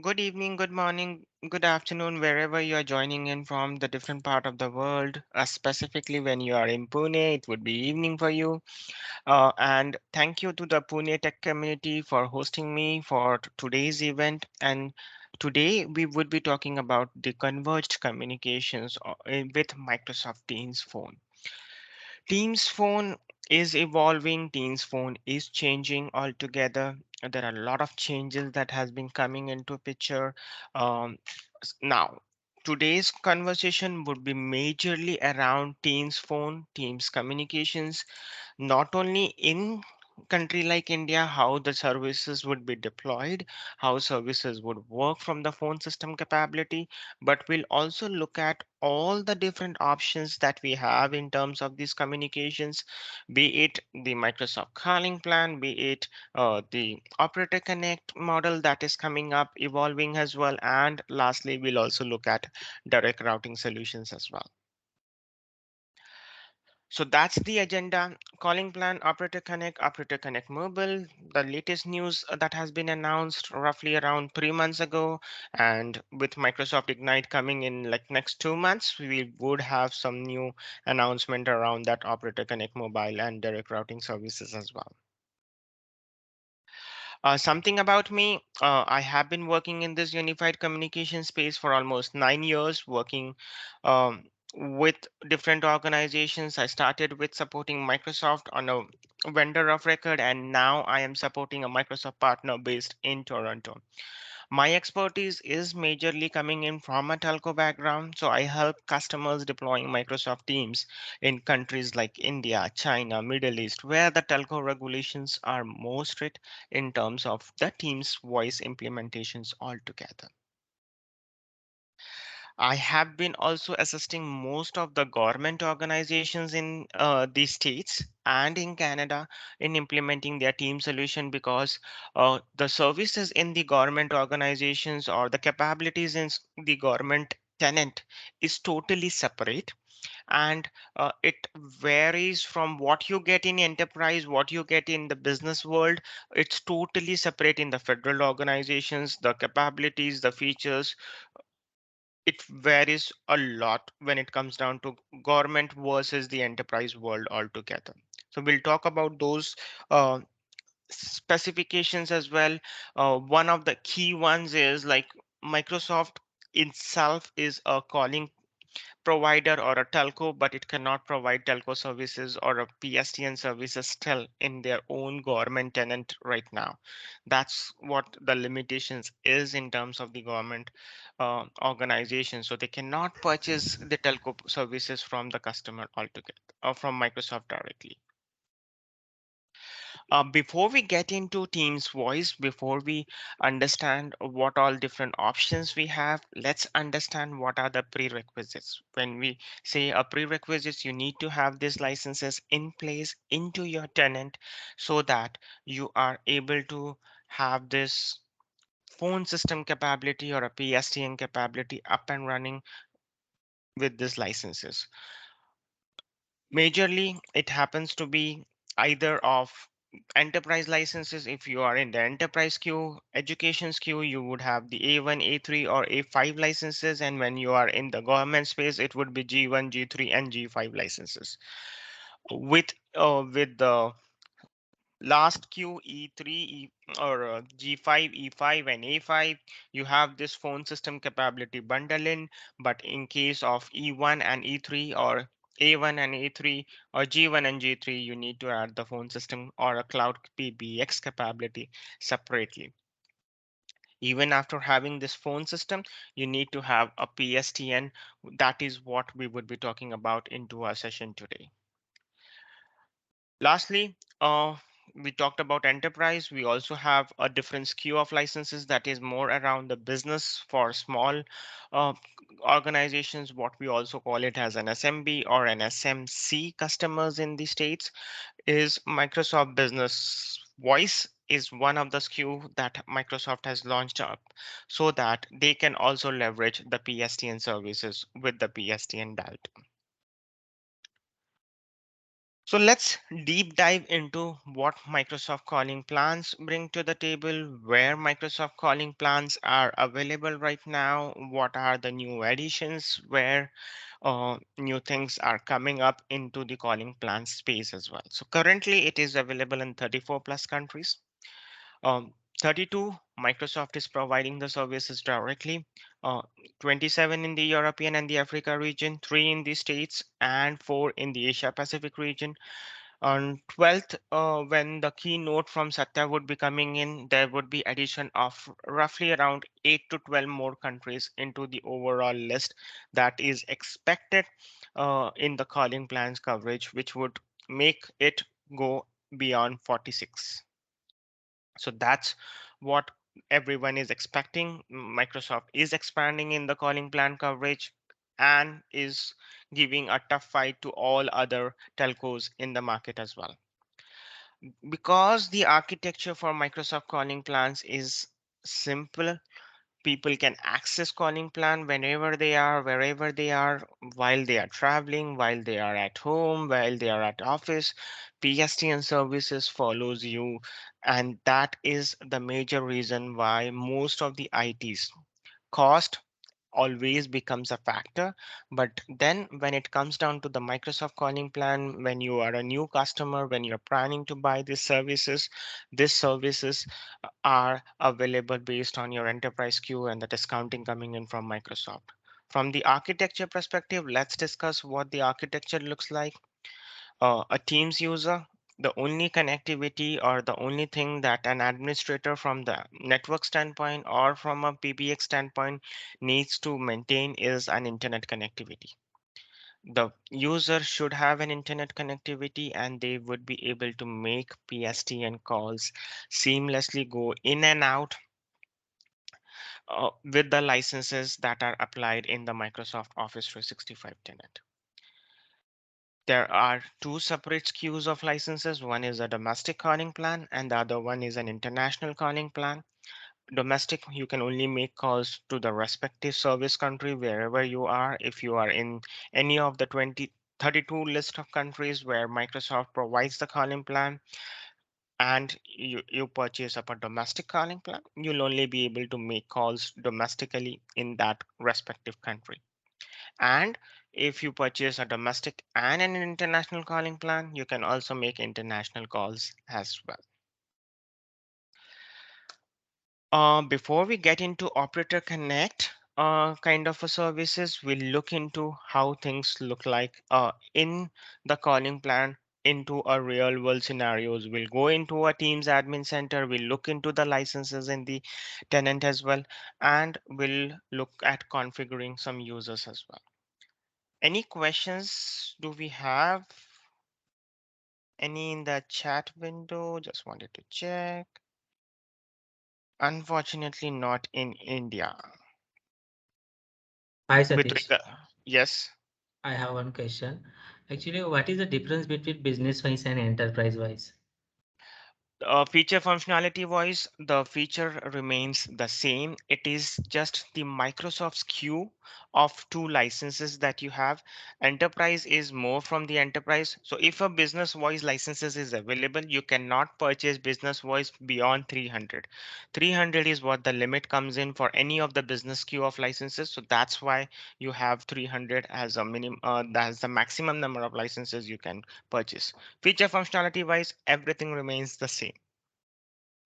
Good evening, good morning, good afternoon, wherever you are joining in from the different part of the world. Specifically, when you are in Pune, it would be evening for you. And thank you to the Pune Tech community for hosting me for today's event. And today we would be talking about the converged communications with Microsoft Teams phone. Teams phone is evolving. Teams phone is changing altogether. There are a lot of changes that has been coming into picture. Now, today's conversation would be majorly around Teams phone, Teams communications, not only in country like India, how the services would be deployed, how services would work from the phone system capability, but we'll also look at all the different options that we have in terms of these communications, be it the Microsoft calling plan, be it the operator connect model that is coming up, evolving as well. And lastly, we'll also look at direct routing solutions as well. So that's the agenda. Calling plan, Operator Connect Mobile, the latest news that has been announced roughly around 3 months ago. And with Microsoft Ignite coming in like next 2 months, we would have some new announcement around that Operator Connect Mobile and direct routing services as well. Something about me, I have been working in this unified communication space for almost 9 years, working um, with different organizations. I started with supporting Microsoft on a vendor of record, and now I am supporting a Microsoft partner based in Toronto. My expertise is majorly coming in from a telco background, so I help customers deploying Microsoft Teams in countries like India, China, Middle East, where the telco regulations are more strict in terms of the Teams voice implementations altogether. I have been also assisting most of the government organizations in the states and in Canada in implementing their team solution because the services in the government organizations or the capabilities in the government tenant is totally separate, and it varies from what you get in enterprise, what you get in the business world. It's totally separate in the federal organizations. The capabilities, the features, it varies a lot when it comes down to government versus the enterprise world altogether. So we'll talk about those uh, specifications as well. One of the key ones is like Microsoft itself is a calling provider or a telco, but it cannot provide telco services or a PSTN services still in their own government tenant right now. That's what the limitations is in terms of the government organization. So they cannot purchase the telco services from the customer altogether or from Microsoft directly. Before we get into Teams voice, before we understand what all different options we have, let's understand what are the prerequisites. When we say a prerequisites, you need to have these licenses in place into your tenant so that you are able to have this phone system capability or a PSTN capability up and running with these licenses. Majorly, it happens to be either of enterprise licenses. If you are in the enterprise queue, education queue, you would have the A1, A3, or A5 licenses. And when you are in the government space, it would be G1, G3, and G5 licenses. With the last queue E3 or G5, E5, and A5, you have this phone system capability bundle in. But in case of E1 and E3 or A1 and A3 or G1 and G3, you need to add the phone system or a cloud PBX capability separately. Even after having this phone system, you need to have a PSTN. That is what we would be talking about into our session today. Lastly, we talked about enterprise. We also have a different SKU of licenses that is more around the business for small uh, organizations, what we also call it as an SMB or an SMC customers in the States, is Microsoft Business Voice is one of the SKU that Microsoft has launched up so that they can also leverage the PSTN services with the PSTN dial. So let's deep dive into what Microsoft calling plans bring to the table, where Microsoft calling plans are available right now, what are the new additions, where new things are coming up into the calling plan space as well. So currently it is available in 34 plus countries. Um, 32, Microsoft is providing the services directly. Uh, 27 in the European and the Africa region, 3 in the States, and 4 in the Asia Pacific region. On 12th, when the keynote from Satya would be coming in, there would be addition of roughly around 8 to 12 more countries into the overall list that is expected in the calling plans coverage, which would make it go beyond 46. So that's what everyone is expecting. Microsoft is expanding in the calling plan coverage and is giving a tough fight to all other telcos in the market as well. Because the architecture for Microsoft calling plans is simple, people can access calling plan whenever they are, wherever they are, while they are traveling, while they are at home, while they are at office. PSTN services follows you, and that is the major reason why most of the ITs cost always becomes a factor. But then when it comes down to the Microsoft calling plan, when you are a new customer, when you're planning to buy these services are available based on your enterprise queue and the discounting coming in from Microsoft. From the architecture perspective, let's discuss what the architecture looks like. A Teams user, the only connectivity or the only thing that an administrator from the network standpoint or from a PBX standpoint needs to maintain is an internet connectivity. The user should have an internet connectivity and they would be able to make PSTN calls seamlessly, go in and out with the licenses that are applied in the Microsoft Office 365 tenant. There are two separate SKUs of licenses. One is a domestic calling plan and the other one is an international calling plan. Domestic, you can only make calls to the respective service country wherever you are. If you are in any of the 32 list of countries where Microsoft provides the calling plan and you purchase up a domestic calling plan, you'll only be able to make calls domestically in that respective country. And if you purchase a domestic and an international calling plan, you can also make international calls as well. Before we get into Operator Connect kind of a services, we'll look into how things look like in the calling plan into a real world scenarios. We'll go into a Teams admin center, we'll look into the licenses in the tenant as well, and we'll look at configuring some users as well. Any questions do we have? Any in the chat window? Just wanted to check. Unfortunately, not in India. Hi With Satish, regard, yes. I have one question. Actually, what is the difference between business wise and enterprise wise? Feature functionality wise, the feature remains the same. It is just the Microsoft's queue of two licenses that you have. Enterprise is more from the enterprise. So if a business voice licenses is available, you cannot purchase business voice beyond 300. 300 is what the limit comes in for any of the business queue of licenses. So that's why you have 300 as a minimum, that's the maximum number of licenses you can purchase. Feature functionality wise, everything remains the same.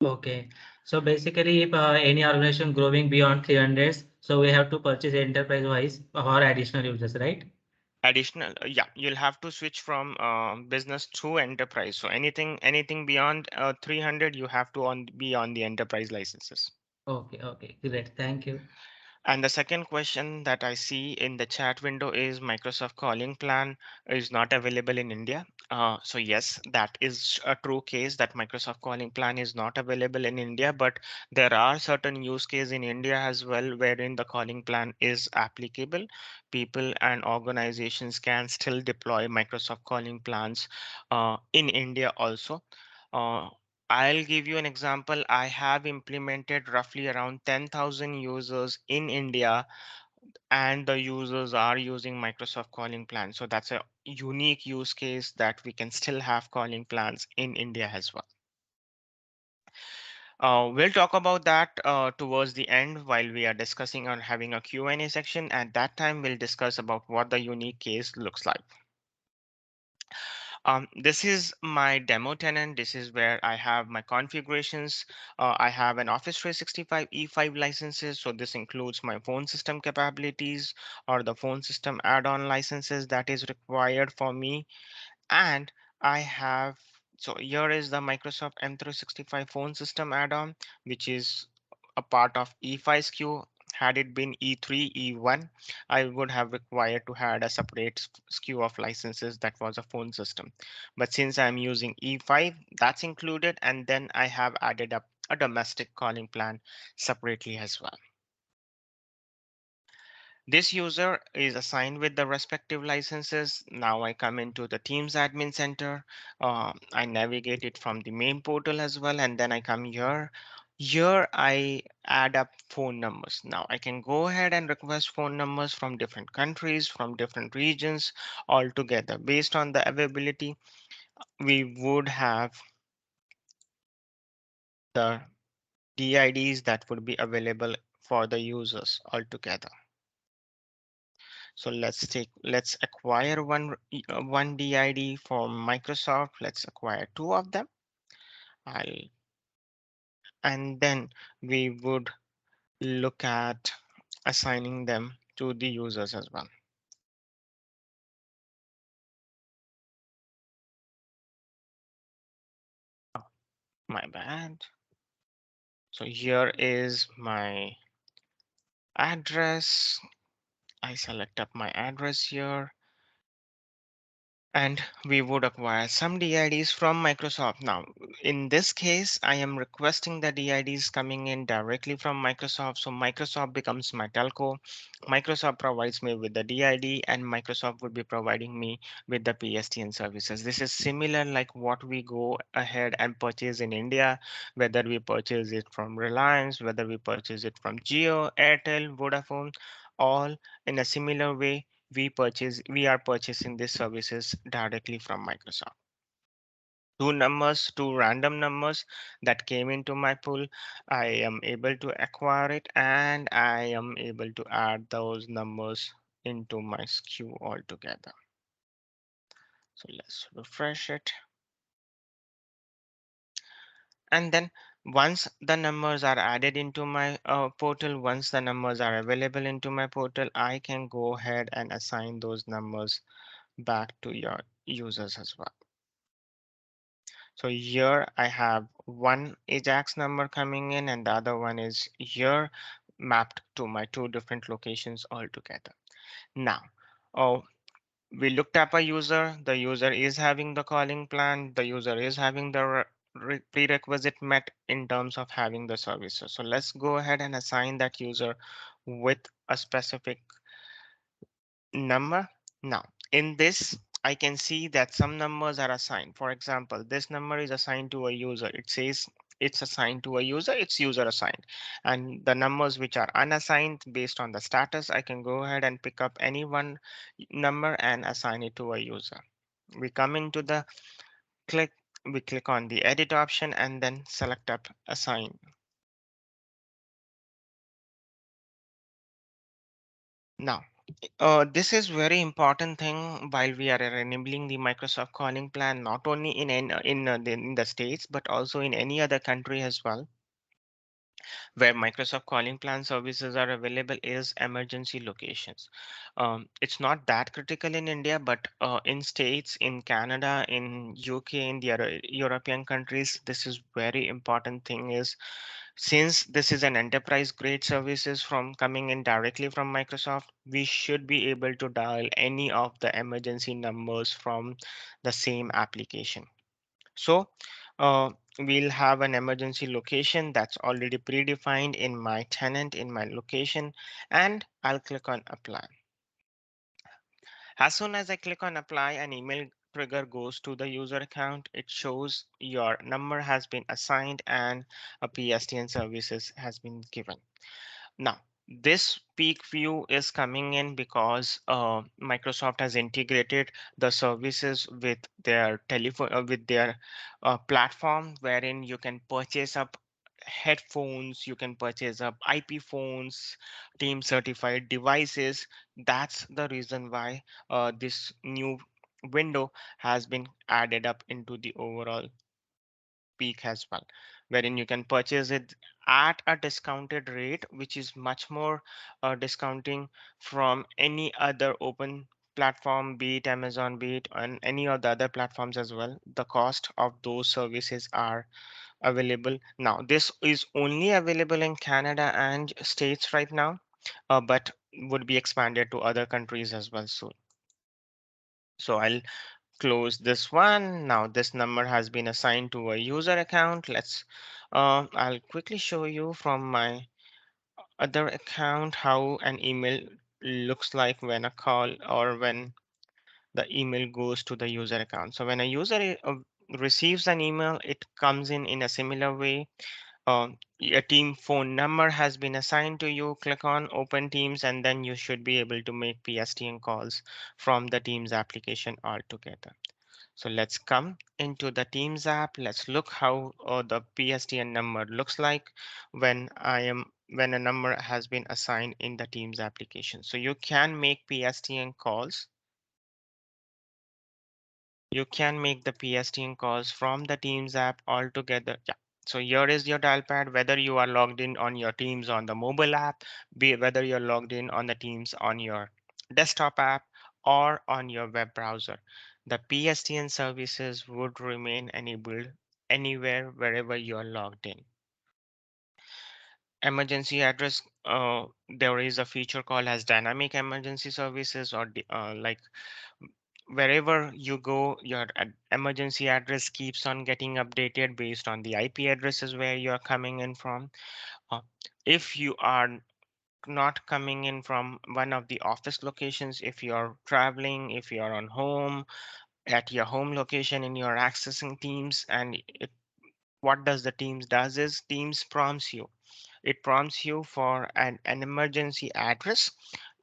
Okay, so basically, if any organization growing beyond 300, so we have to purchase enterprise wise or additional users, right? Additional, yeah, you'll have to switch from business to enterprise. So anything beyond 300, you have to be on the enterprise licenses. Okay, okay, great. Thank you. And the second question that I see in the chat window is Microsoft calling plan is not available in India. So yes, that is a true case that Microsoft calling plan is not available in India, but there are certain use case in India as well wherein the calling plan is applicable. People and organizations can still deploy Microsoft calling plans in India also. Uh, I'll give you an example. I have implemented roughly around 10,000 users in India and the users are using Microsoft calling plans. So that's a unique use case that we can still have calling plans in India as well. We'll talk about that towards the end while we are discussing on having a Q&A section. At that time, we'll discuss about what the unique case looks like. This is my demo tenant. This is where I have my configurations. I have an Office 365 E5 licenses. So this includes my phone system capabilities or the phone system add-on licenses that is required for me. And I have, so here is the Microsoft M365 phone system add-on, which is a part of E5 SKU. Had it been E3, E1, I would have required to had a separate SKU of licenses that was a phone system. But since I'm using E5, that's included, and then I have added up a domestic calling plan separately as well. This user is assigned with the respective licenses. Now I come into the Teams Admin Center. I navigate it from the main portal as well, and then I come here. Here I add up phone numbers. Now I can go ahead and request phone numbers from different countries, from different regions all together. Based on the availability, we would have the DIDs that would be available for the users altogether. So let's acquire one DID from Microsoft. Let's acquire two of them. I'll and then we would look at assigning them to the users as well. Oh, my bad. So here is my address. I select up my address here. And we would acquire some DIDs from Microsoft. Now, in this case, I am requesting the DIDs coming in directly from Microsoft. So Microsoft becomes my telco. Microsoft provides me with the DID, and Microsoft would be providing me with the PSTN services. This is similar like what we go ahead and purchase in India, whether we purchase it from Reliance, whether we purchase it from Jio, Airtel, Vodafone, all in a similar way we are purchasing these services directly from Microsoft. Two random numbers that came into my pool. I am able to acquire it and I am able to add those numbers into my SKU altogether. So let's refresh it. And then once the numbers are added into my portal, once the numbers are available into my portal, I can go ahead and assign those numbers back to your users as well. So here I have one Ajax number coming in and the other one is here mapped to my two different locations altogether. Now, oh, we looked up a user. The user is having the calling plan. The user is having the prerequisite met in terms of having the services. So let's go ahead and assign that user with a specific number. Now, in this, I can see that some numbers are assigned. For example, this number is assigned to a user. It says it's assigned to a user, it's user assigned. And the numbers which are unassigned based on the status, I can go ahead and pick up any one number and assign it to a user. We come into the click, we click on the edit option and then select up assign. Now, this is very important thing while we are enabling the Microsoft calling plan, not only in the States, but also in any other country as well where Microsoft calling plan services are available is emergency locations. It's not that critical in India, but in States, in Canada, in UK, in the other European countries, this is very important thing is since this is an enterprise grade services from coming in directly from Microsoft, we should be able to dial any of the emergency numbers from the same application. So we'll have an emergency location that's already predefined in my tenant in my location, and I'll click on apply. As soon as I click on apply, an email trigger goes to the user account. It shows your number has been assigned and a PSTN services has been given. Now, This peak view is coming in because Microsoft has integrated the services with their telephone with their platform, wherein you can purchase up headphones, you can purchase up IP phones, team certified devices. That's the reason why this new window has been added up into the overall peak as well, wherein you can purchase it at a discounted rate, which is much more discounting from any other open platform, be it Amazon, be it on any of the other platforms as well. The cost of those services are available now. This is only available in Canada and States right now, but would be expanded to other countries as well soon. So I'll close this one. Now this number has been assigned to a user account. I'll quickly show you from my other account how an email looks like when a call or when the email goes to the user account. So when a user receives an email, it comes in a similar way. A team phone number has been assigned to you. Click on Open Teams, and then you should be able to make PSTN calls from the Teams application altogether. So let's come into the Teams app. Let's look how the PSTN number looks like when a number has been assigned in the Teams application. So you can make PSTN calls. You can make the PSTN calls from the Teams app altogether. Yeah. So here is your dial pad, whether you are logged in on your Teams on the mobile app, be whether you're logged in on the Teams on your desktop app or on your web browser. The PSTN services would remain enabled anywhere, wherever you are logged in. Emergency address, there is a feature called as dynamic emergency services or like wherever you go, your emergency address keeps on getting updated based on the IP addresses where you're coming in from. Uh, if you are not coming in from one of the office locations, if you're traveling, if you're on home, at your home location and you're accessing Teams, and what does the Teams does is Teams prompts you. It prompts you for an emergency address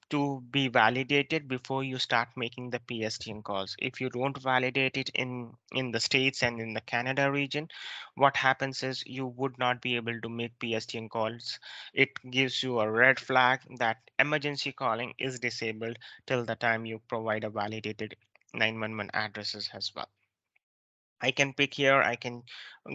to be validated before you start making the PSTN calls. If you don't validate it in the States and in the Canada region, what happens is you would not be able to make PSTN calls. It gives you a red flag that emergency calling is disabled till the time you provide a validated 911 addresses as well. I can pick here, I can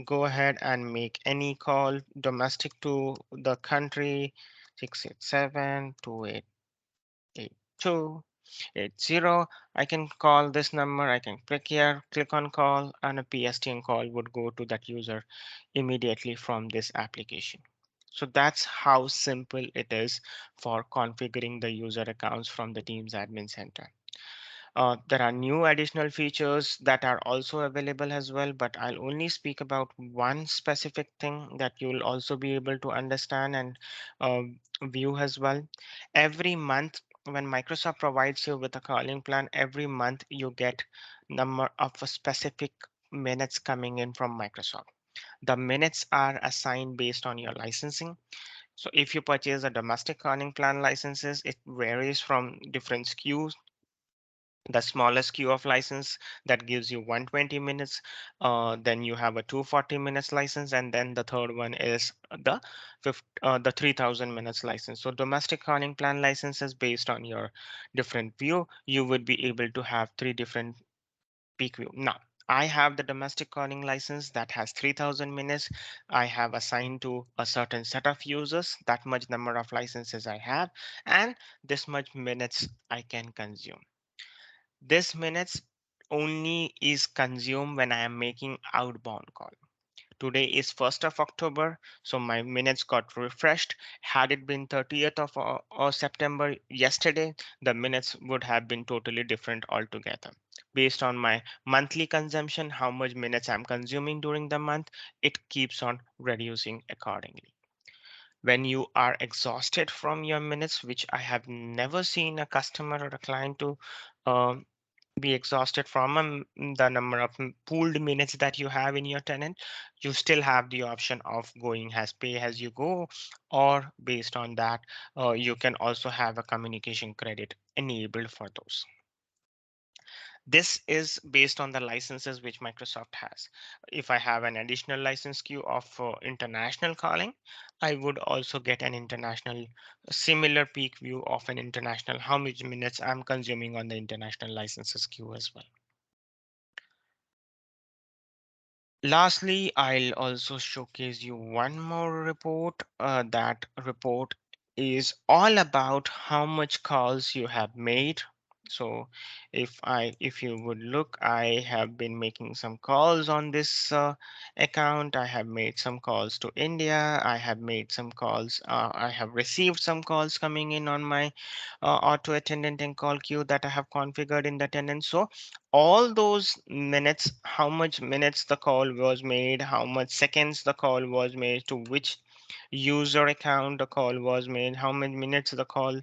go ahead and make any call domestic to the country 687-2882-80. I can call this number, I can click here, click on call, and a PSTN call would go to that user immediately from this application. So that's how simple it is for configuring the user accounts from the Teams Admin Center. There are new additional features that are also available as well, but I'll only speak about one specific thing that you'll also be able to understand and view as well. Every month, when Microsoft provides you with a calling plan, every month you get number of a specific minutes coming in from Microsoft. The minutes are assigned based on your licensing. So if you purchase a domestic calling plan licenses, it varies from different SKUs. The smallest queue of license that gives you 120 minutes, then you have a 240 minutes license, and then the third one is the 3000 minutes license. So domestic calling plan licenses, based on your different view, you would be able to have three different peak view. Now I have the domestic calling license that has 3000 minutes. I have assigned to a certain set of users that much number of licenses I have, and this much minutes I can consume. This minutes only is consumed when I am making outbound call. Today is 1st of October, so my minutes got refreshed. Had it been 30th of September yesterday, the minutes would have been totally different altogether. Based on my monthly consumption, how much minutes I'm consuming during the month, it keeps on reducing accordingly. When you are exhausted from your minutes, which I have never seen a customer or a client to um, be exhausted from the number of pooled minutes that you have in your tenant, you still have the option of going as pay as you go, or based on that, you can also have a communication credit enabled for those. This is based on the licenses which Microsoft has. If I have an additional license queue of international calling, I would also get an international similar peak view of an international, how many minutes I'm consuming on the international licenses queue as well. Lastly, I'll also showcase you one more report. That report is all about how much calls you have made. So if you would look, I have been making some calls on this account. I have made some calls to India. I have made some calls. I have received some calls coming in on my auto attendant and call queue that I have configured in the tenant. So all those minutes, how much minutes the call was made, how much seconds the call was made, to which user account the call was made, how many minutes the call,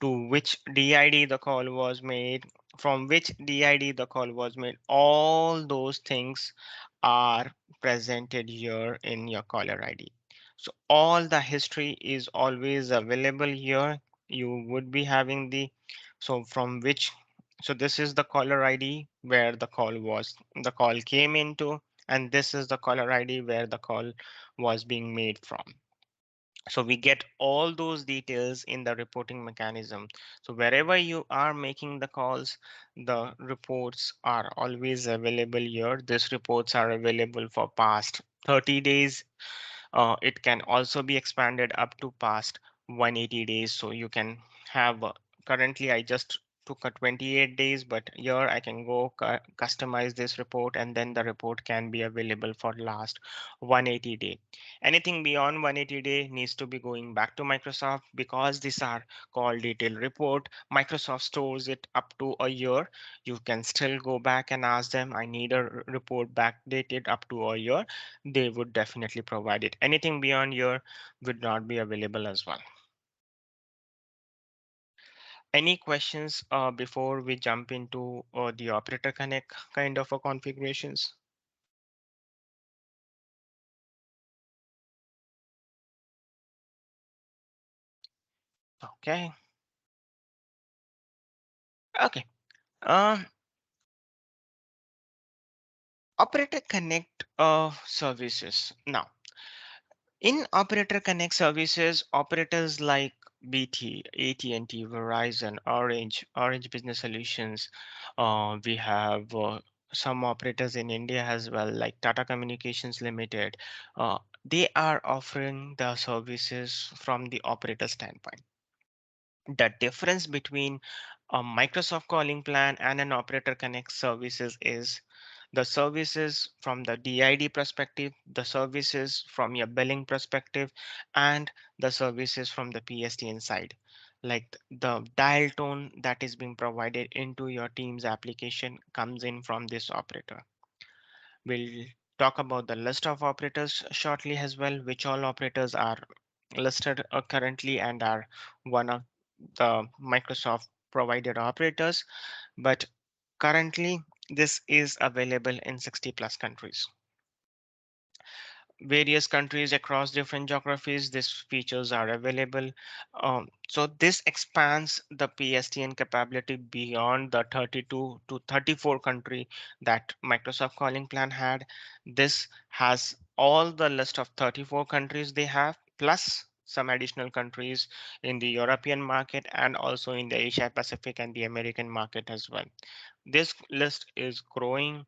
to which DID the call was made, from which DID the call was made, all those things are presented here in your caller ID. So all the history is always available here. You would be having the, so from which, so this is the caller ID where the call came into, and this is the caller ID where the call was being made from. So we get all those details in the reporting mechanism. So wherever you are making the calls, the reports are always available here. These reports are available for past 30 days. It can also be expanded up to past 180 days. So you can have, currently I just took a 28 days, but here I can go customize this report, and then the report can be available for last 180 day. Anything beyond 180 day needs to be going back to Microsoft, because these are called detailed report. Microsoft stores it up to a year. You can still go back and ask them, I need a report backdated up to a year. They would definitely provide it. Anything beyond year would not be available as well. Any questions before we jump into the operator connect kind of a configurations? Okay. Okay. Uh, Operator connect services. Now, in Operator Connect services, operators like BT, AT&T, Verizon, Orange Business Solutions. We have some operators in India as well, like Tata Communications Limited. They are offering the services from the operator standpoint. The difference between a Microsoft calling plan and an Operator Connect services is the services from the DID perspective, the services from your billing perspective, and the services from the PSTN side. Like the dial tone that is being provided into your Teams application comes in from this operator. We'll talk about the list of operators shortly as well, which all operators are listed currently and are one of the Microsoft provided operators. But currently, this is available in 60 plus countries. Various countries across different geographies, these features are available. So this expands the PSTN capability beyond the 32 to 34 country that Microsoft calling plan had. This has all the list of 34 countries they have, plus some additional countries in the European market and also in the Asia Pacific and the American market as well. This list is growing,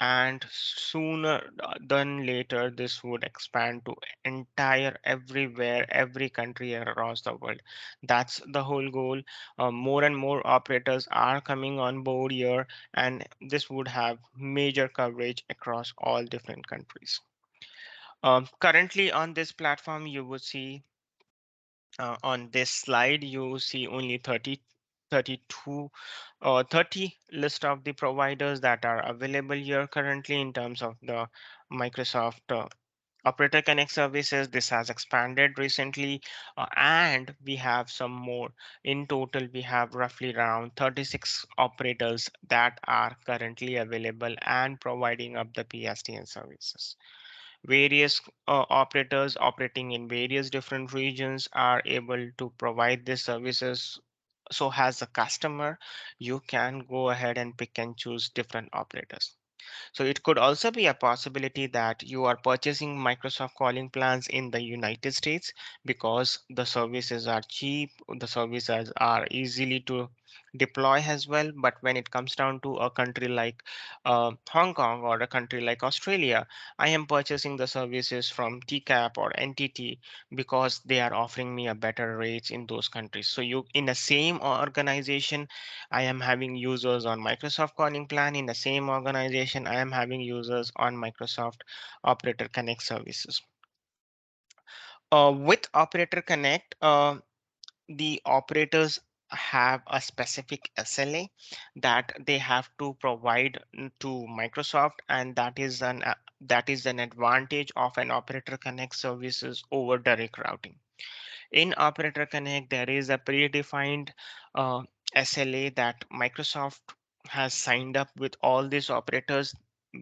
and sooner than later this would expand to entire everywhere, every country across the world. That's the whole goal. More and more operators are coming on board here, and this would have major coverage across all different countries. Currently on this platform, you would see on this slide, you see only 30, 32, 30 list of the providers that are available here currently in terms of the Microsoft Operator Connect services, this has expanded recently, and we have some more. In total, we have roughly around 36 operators that are currently available and providing up the PSTN services. Various operators operating in various different regions are able to provide these services. So as a customer, you can go ahead and pick and choose different operators. So it could also be a possibility that you are purchasing Microsoft calling plans in the United States because the services are cheap, the services are easily to deploy as well. But when it comes down to a country like Hong Kong or a country like Australia, I am purchasing the services from TCAP or NTT because they are offering me a better rates in those countries. So you in the same organization, I am having users on Microsoft calling plan. In the same organization, I am having users on Microsoft Operator Connect services. With Operator Connect, the operators have a specific SLA that they have to provide to Microsoft, and that is an advantage of an Operator Connect services over direct routing. In Operator Connect, there is a predefined SLA that Microsoft has signed up with all these operators,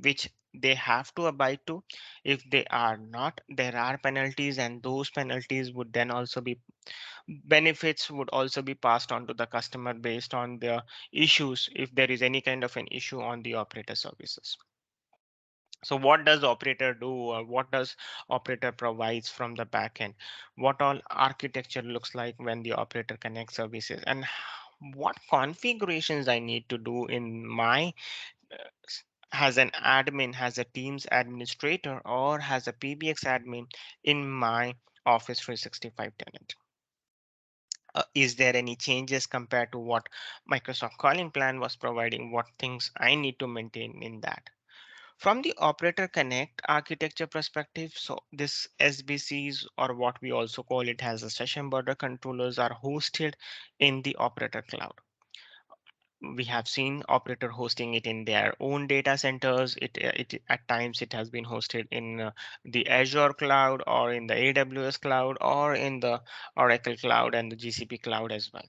which they have to abide to. If they are not, there are penalties, and those penalties would then also be benefits would also be passed on to the customer based on the issues if there is any kind of an issue on the operator services. So what does operator do, or what does operator provides from the backend? What all architecture looks like when the operator connects services, and what configurations I need to do in my has an admin, has a Teams administrator, or has a PBX admin in my Office 365 tenant. Is there any changes compared to what Microsoft calling plan was providing? What things I need to maintain in that? From the Operator Connect architecture perspective, so this SBCs, or what we also call it as a session border controllers, are hosted in the Operator Cloud. We have seen operator hosting it in their own data centers. It at times it has been hosted in the Azure cloud, or in the AWS cloud, or in the Oracle cloud and the GCP cloud as well.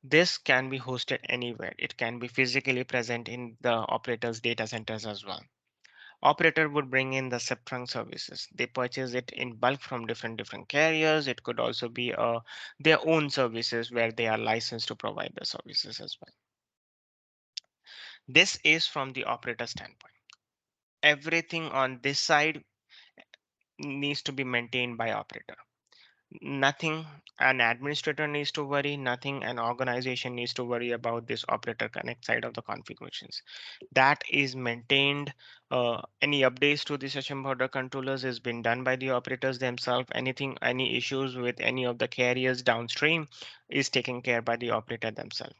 This can be hosted anywhere. It can be physically present in the operator's data centers as well. Operator would bring in the SIP trunk services. They purchase it in bulk from different carriers. It could also be their own services where they are licensed to provide the services as well. This is from the operator standpoint. Everything on this side needs to be maintained by operator. Nothing an administrator needs to worry, nothing an organization needs to worry about this operator connect side of the configurations. That is maintained. Any updates to the session border controllers has been done by the operators themselves. Any issues with any of the carriers downstream is taken care by the operator themselves.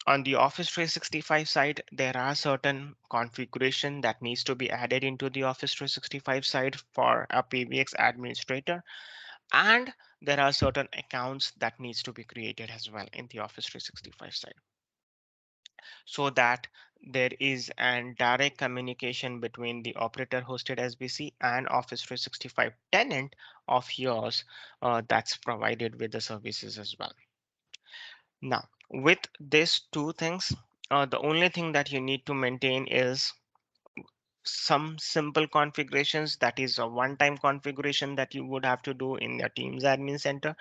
On the Office 365 side, there are certain configuration that needs to be added into the Office 365 side for a PBX administrator, and there are certain accounts that needs to be created as well in the Office 365 side, so that there is an direct communication between the operator hosted SBC and Office 365 tenant of yours that's provided with the services as well. Now, with these two things, the only thing that you need to maintain is some simple configurations. That is a one-time configuration that you would have to do in your Teams admin center,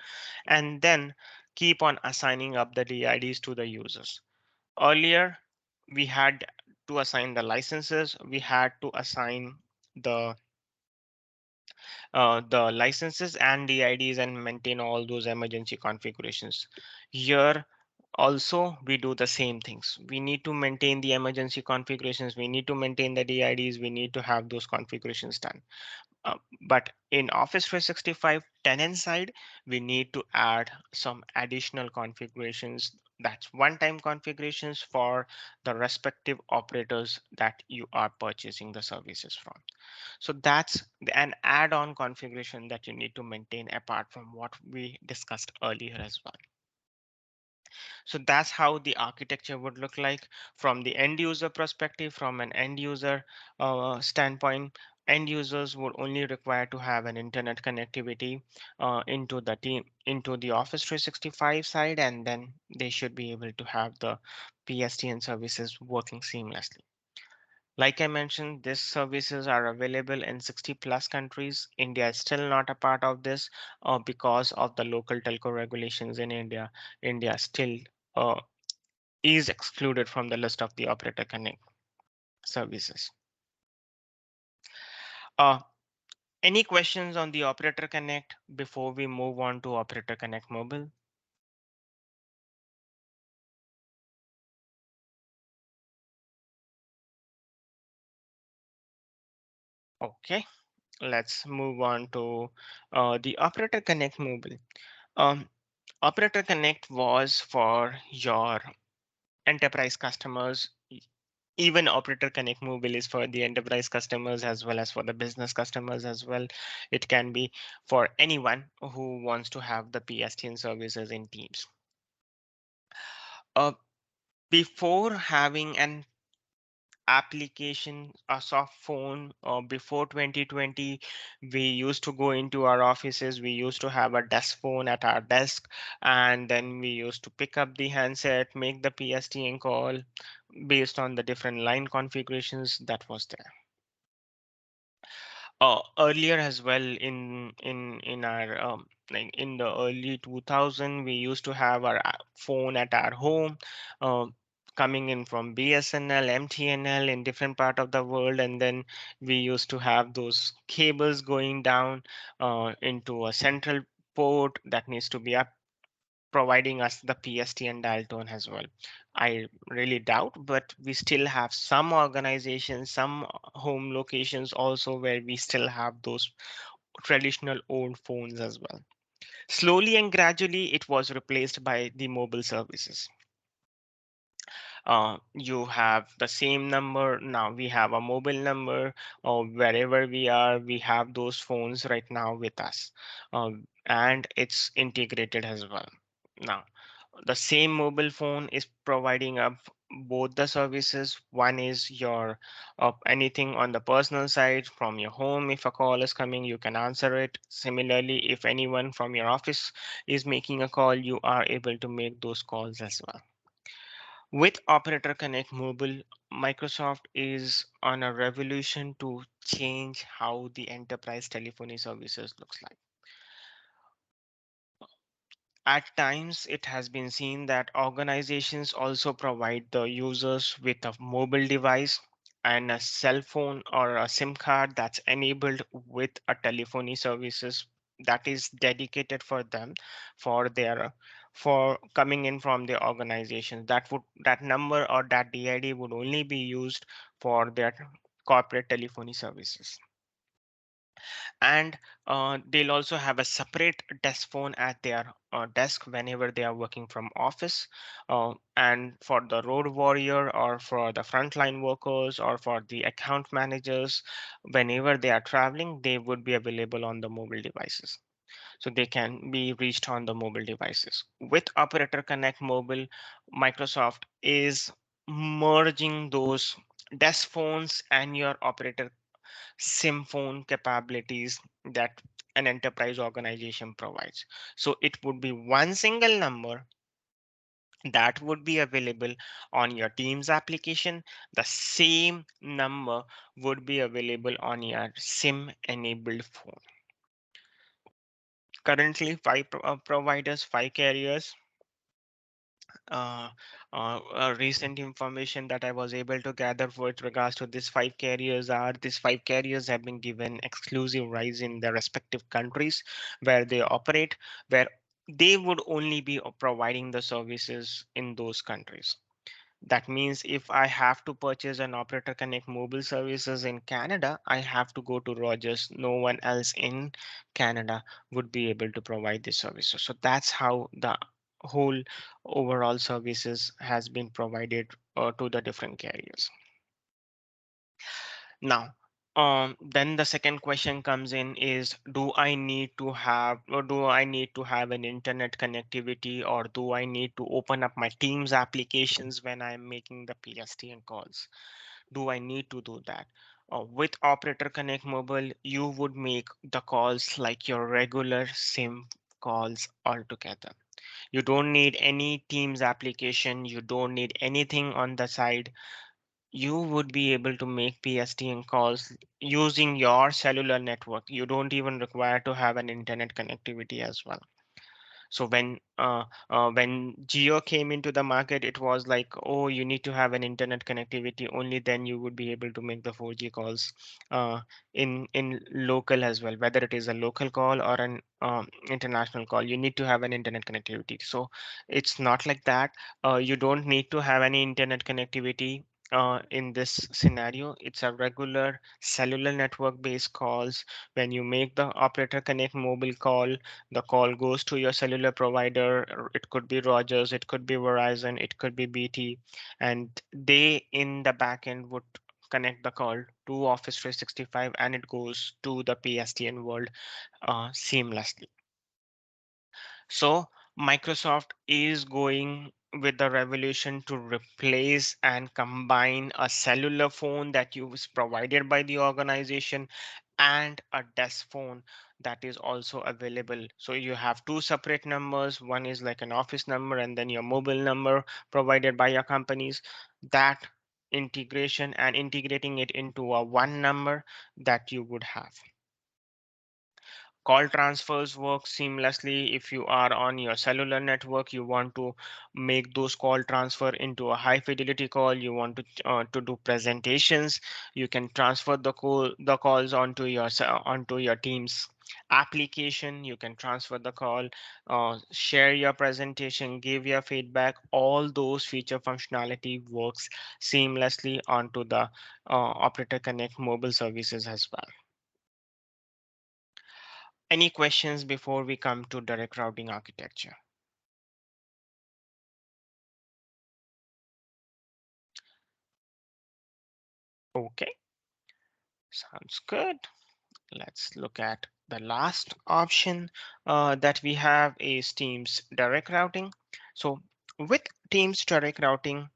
and then keep on assigning up the DIDs to the users. Earlier, we had to assign the licenses, we had to assign the licenses and DIDs and maintain all those emergency configurations. Here also we do the same things. We need to maintain the emergency configurations, we need to maintain the DIDs, we need to have those configurations done. But in Office 365 tenant side, we need to add some additional configurations. That's one-time configurations for the respective operators that you are purchasing the services from. So that's an add-on configuration that you need to maintain apart from what we discussed earlier as well. So that's how the architecture would look like from the end user perspective, from an end user standpoint. End users would only require to have an internet connectivity into the Office 365 side, and then they should be able to have the PSTN services working seamlessly. Like I mentioned, these services are available in 60 plus countries. India is still not a part of this because of the local telco regulations in India. India still uh, is excluded from the list of the operator connect services. Uh, any questions on the operator connect before we move on to operator connect mobile? Okay, let's move on to the operator connect mobile. Um, operator connect was for your enterprise customers. Even operator connect mobile is for the enterprise customers as well as for the business customers as well. It can be for anyone who wants to have the PSTN services in Teams. uh, Before having an application, a soft phone, before 2020, we used to go into our offices, we used to have a desk phone at our desk, and then we used to pick up the handset, make the PSTN call based on the different line configurations that was there. Earlier as well, in our like in the early 2000, we used to have our phone at our home, uh, coming in from BSNL, MTNL in different part of the world, and then we used to have those cables going down into a central port that needs to be up, providing us the PSTN dial tone as well. I really doubt, but we still have some organizations, some home locations also where we still have those traditional old phones as well. Slowly and gradually, it was replaced by the mobile services. You have the same number. Now we have a mobile number, or wherever we are, we have those phones right now with us. And it's integrated as well. Now, the same mobile phone is providing up both the services. One is your anything on the personal side from your home. If a call is coming, you can answer it. Similarly, if anyone from your office is making a call, you are able to make those calls as well. With Operator Connect Mobile, Microsoft is on a revolution to change how the enterprise telephony services looks like. At times, it has been seen that organizations also provide the users with a mobile device and a cell phone or a SIM card that's enabled with a telephony services that is dedicated for them, for their for coming in from the organization. That number or that DID would only be used for their corporate telephony services. And they'll also have a separate desk phone at their desk whenever they are working from office. And for the road warrior or for the frontline workers or for the account managers, whenever they are traveling, they would be available on the mobile devices, so they can be reached on the mobile devices. With Operator Connect Mobile, Microsoft is merging those desk phones and your operator SIM phone capabilities that an enterprise organization provides. So it would be one single number that would be available on your Teams application. The same number would be available on your SIM enabled phone. Currently, five providers, five carriers. uh, Recent information that I was able to gather with regards to these five carriers have been given exclusive rights in their respective countries where they operate, where they would only be providing the services in those countries. That means if I have to purchase an Operator Connect mobile services in Canada, I have to go to Rogers. No one else in Canada would be able to provide this services. So that's how the whole overall services has been provided to the different carriers. Now, then the second question comes in is, do I need to have an internet connectivity, or do I need to open up my Teams applications when I'm making the PSTN calls? Do I need to do that? With Operator Connect Mobile, you would make the calls like your regular SIM calls altogether. You don't need any Teams application. You don't need anything on the side. You would be able to make PSTN calls using your cellular network. You don't even require to have an internet connectivity as well. So when Geo came into the market, it was like, oh, you need to have an internet connectivity. Only then you would be able to make the 4G calls uh, in local as well. Whether it is a local call or an international call, you need to have an internet connectivity. So it's not like that. You don't need to have any internet connectivity. In this scenario, it's a regular cellular network based calls. When you make the Operator Connect mobile call, the call goes to your cellular provider. It could be Rogers, it could be Verizon, it could be BT, and they in the backend would connect the call to Office 365 and it goes to the PSTN world seamlessly. So Microsoft is going with the revolution to replace and combine a cellular phone that was provided by the organization and a desk phone that is also available. So you have two separate numbers. One is like an office number and then your mobile number provided by your companies. That integration and integrating it into a one number that you would have. Call transfers work seamlessly. If you are on your cellular network, you want to make those call transfer into a high fidelity call, you want to do presentations, you can transfer the calls onto your team's application. You can transfer the call, share your presentation, give your feedback. All those feature functionality works seamlessly onto the Operator Connect mobile services as well. Any questions before we come to direct routing architecture? Okay, sounds good. Let's look at the last option that we have is Teams direct routing. So with Teams direct routing,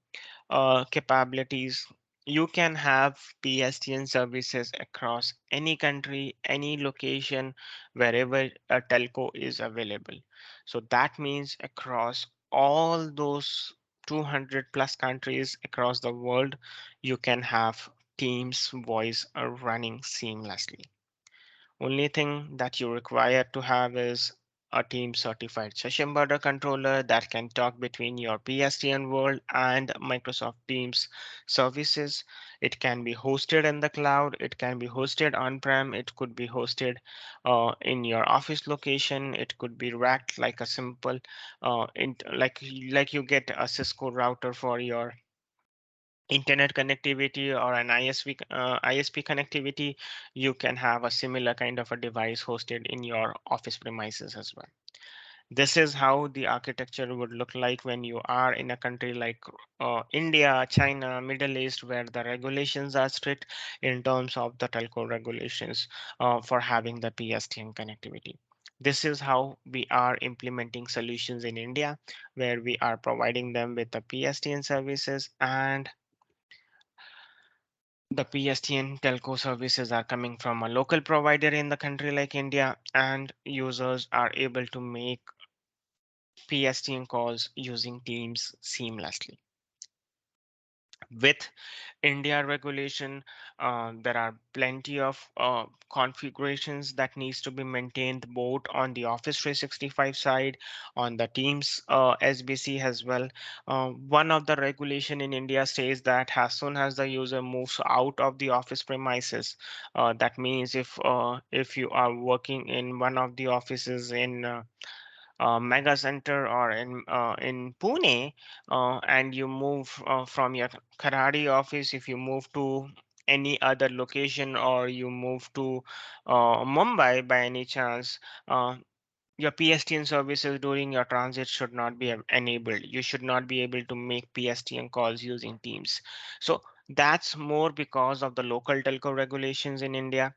capabilities, you can have PSTN services across any country, any location, wherever a telco is available. So that means across all those 200 plus countries across the world, you can have Teams voice running seamlessly. Only thing that you require to have is a team certified session border controller that can talk between your PSTN world and Microsoft Teams services. It can be hosted in the cloud. It can be hosted on-prem. It could be hosted in your office location. It could be racked like a simple, like you get a Cisco router for your internet connectivity or an ISP connectivity, you can have a similar kind of a device hosted in your office premises as well. This is how the architecture would look like when you are in a country like India, China, Middle East, where the regulations are strict in terms of the telco regulations for having the PSTN connectivity. This is how we are implementing solutions in India, where we are providing them with the PSTN services, and the PSTN telco services are coming from a local provider in the country like India, and users are able to make PSTN calls using Teams seamlessly. With India regulation, there are plenty of configurations that needs to be maintained both on the Office 365 side, on the Teams SBC as well. One of the regulation in India says that as soon as the user moves out of the office premises, that means if you are working in one of the offices in mega center or in Pune, and you move from your Karadi office, if you move to any other location or you move to Mumbai by any chance, your PSTN services during your transit should not be enabled. You should not be able to make PSTN calls using Teams. So that's more because of the local telco regulations in India,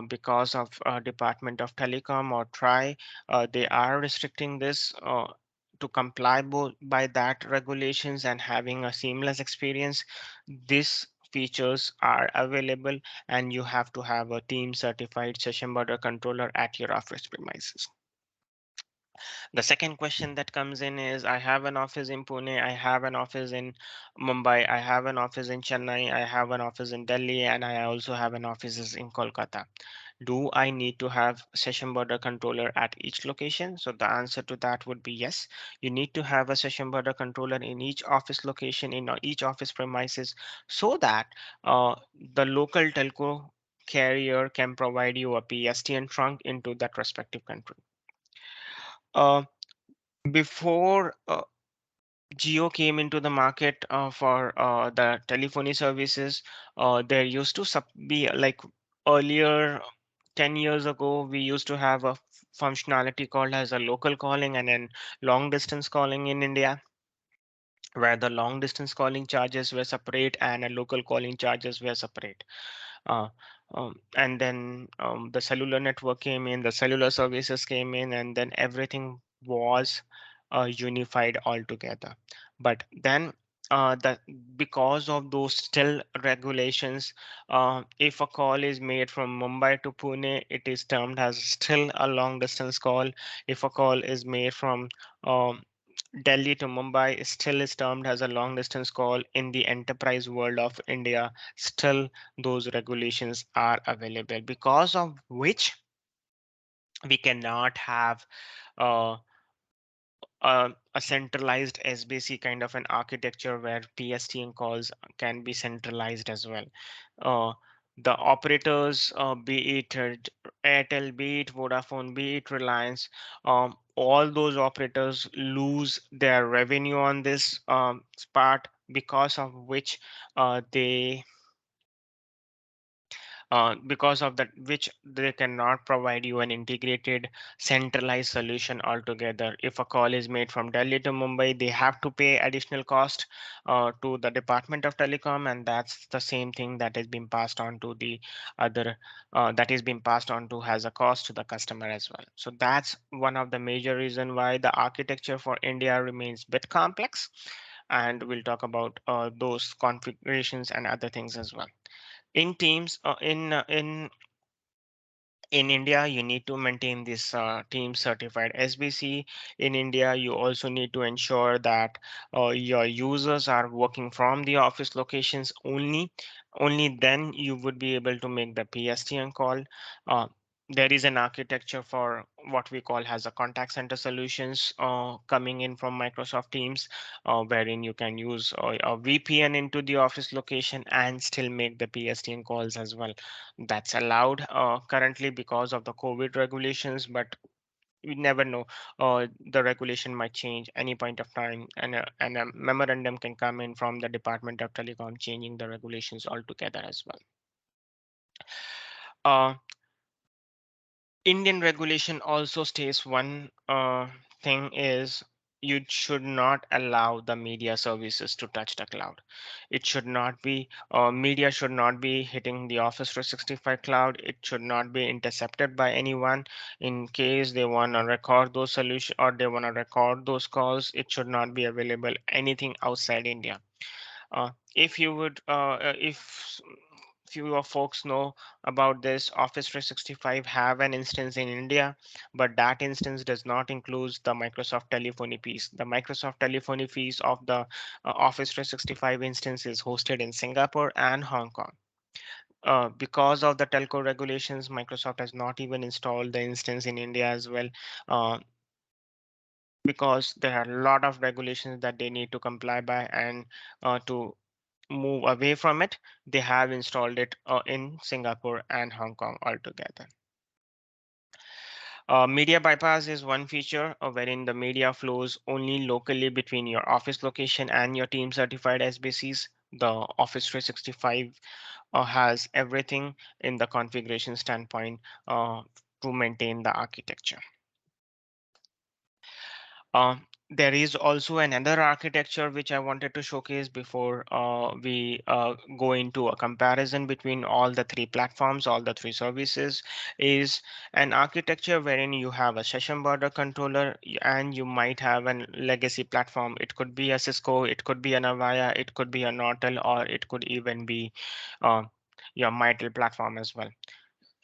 because of Department of Telecom or TRI. They are restricting this to comply both by that regulations and having a seamless experience. This features are available, and you have to have a team certified session border controller at your office premises. The second question that comes in is, I have an office in Pune, I have an office in Mumbai, I have an office in Chennai, I have an office in Delhi, and I also have an office in Kolkata. Do I need to have session border controller at each location? So the answer to that would be yes. You need to have a session border controller in each office location, in each office premises, so that the local telco carrier can provide you a PSTN trunk into that respective country. Uh, Before Geo came into the market for the telephony services, there used to be like earlier 10 years ago, we used to have a functionality called as a local calling and then long distance calling in India, where the long distance calling charges were separate and a local calling charges were separate. Uh, and then the cellular network came in, the cellular services came in, and then everything was unified altogether. But then that because of those still regulations, if a call is made from Mumbai to Pune, it is termed as still a long distance call. If a call is made from um, Delhi to Mumbai, still is termed as a long distance call. In the enterprise world of India, still those regulations are available, because of which we cannot have uh, a centralized SBC kind of an architecture where PSTN calls can be centralized as well. Uh, the operators, be it Airtel, be it Vodafone, be it Reliance, all those operators lose their revenue on this part, because of which they because of that which they cannot provide you an integrated centralized solution altogether. If a call is made from Delhi to Mumbai, they have to pay additional cost to the Department of Telecom, and that's the same thing that is being passed on to the other that is being passed on to as a cost to the customer as well. So that's one of the major reason why the architecture for India remains bit complex, and we'll talk about those configurations and other things as well. In teams in India, you need to maintain this team certified SBC. In India, you also need to ensure that your users are working from the office locations only. Only then you would be able to make the PSTN call. Uh, there is an architecture for what we call as a contact center solutions coming in from Microsoft Teams, wherein you can use a VPN into the office location and still make the PSTN calls as well. That's allowed currently because of the COVID regulations, but we never know. The regulation might change any point of time, and a memorandum can come in from the Department of Telecom changing the regulations altogether as well. Uh, Indian regulation also states one thing is, you should not allow the media services to touch the cloud. It should not be, media should not be hitting the Office 365 cloud. It should not be intercepted by anyone. In case they want to record those solutions or they want to record those calls, it should not be available anything outside India. If you would, if few of folks know about this, Office 365 have an instance in India, but that instance does not include the Microsoft telephony piece. The Microsoft telephony piece of the Office 365 instance is hosted in Singapore and Hong Kong. Because of the telco regulations, Microsoft has not even installed the instance in India as well. Uh, because there are a lot of regulations that they need to comply by, and to move away from it, they have installed it in Singapore and Hong Kong altogether. Media bypass is one feature wherein the media flows only locally between your office location and your team certified SBCs. The Office 365 has everything in the configuration standpoint to maintain the architecture. There is also another architecture which I wanted to showcase before we go into a comparison between all the three platforms, all the three services, is an architecture wherein you have a session border controller and you might have a legacy platform. It could be a Cisco, it could be an Avaya, it could be a Nortel, or it could even be uh, your Mitel platform as well.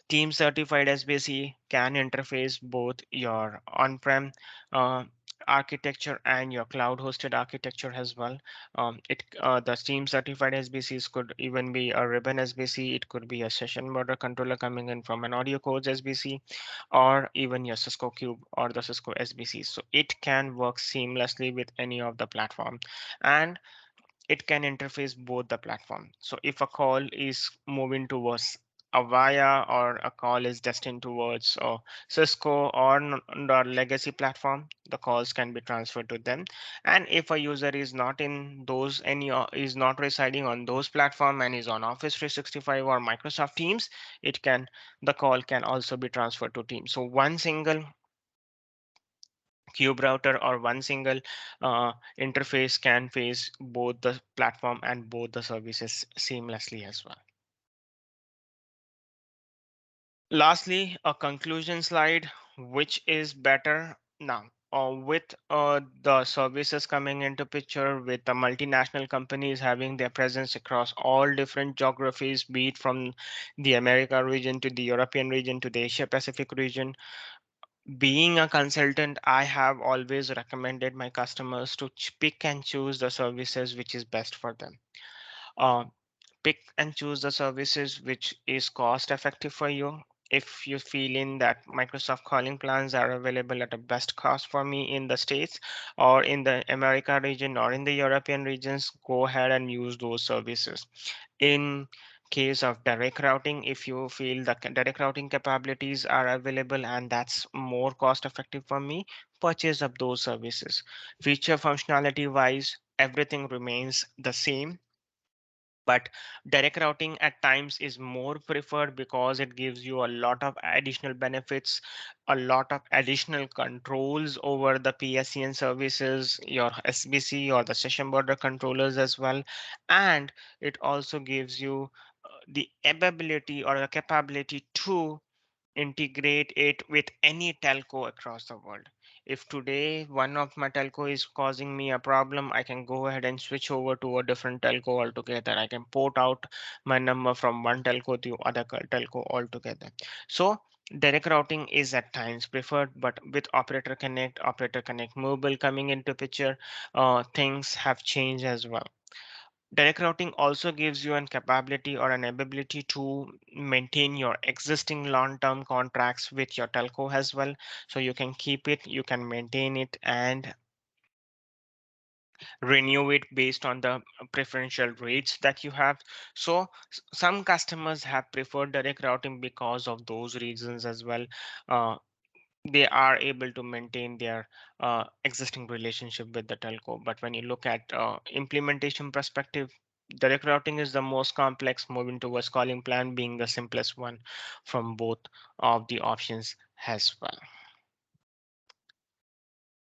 Team certified SBC can interface both your on-prem uh, architecture and your cloud-hosted architecture as well. The Team certified SBCs could even be a ribbon SBC. It could be a session border controller coming in from an audio codes SBC, or even your Cisco Cube or the Cisco SBC. So it can work seamlessly with any of the platform, and it can interface both the platform. So if a call is moving towards Avaya or a call is destined towards Cisco or the legacy platform, the calls can be transferred to them. And if a user is not in those is not residing on those platform and is on Office 365 or Microsoft Teams, the call can also be transferred to Teams. So one single cube router or one single interface can face both the platform and both the services seamlessly as well. Lastly, a conclusion slide, which is better now. With the services coming into picture, with the multinational companies having their presence across all different geographies, be it from the America region to the European region to the Asia Pacific region, being a consultant, I have always recommended my customers to pick and choose the services which is best for them. Uh, Pick and choose the services which is cost effective for you. If you feel in that Microsoft calling plans are available at a best cost for me in the States or in the America region or in the European regions, go ahead and use those services. In case of direct routing, if you feel the direct routing capabilities are available and that's more cost effective for me, purchase up those services. Feature functionality wise, everything remains the same, but direct routing at times is more preferred because it gives you a lot of additional benefits, a lot of additional controls over the PSCN services, your SBC or the session border controllers as well. And it also gives you the ability or the capability to integrate it with any telco across the world. If today one of my telco is causing me a problem, I can go ahead and switch over to a different telco altogether. I can port out my number from one telco to other telco altogether. So direct routing is at times preferred, but with Operator Connect Mobile coming into picture, things have changed as well. Direct routing also gives you an capability or an ability to maintain your existing long-term contracts with your telco as well. So you can keep it, you can maintain it and renew it based on the preferential rates that you have. So some customers have preferred direct routing because of those reasons as well. Uh, they are able to maintain their existing relationship with the telco. But when you look at implementation perspective, direct routing is the most complex, moving towards calling plan being the simplest one from both of the options as well.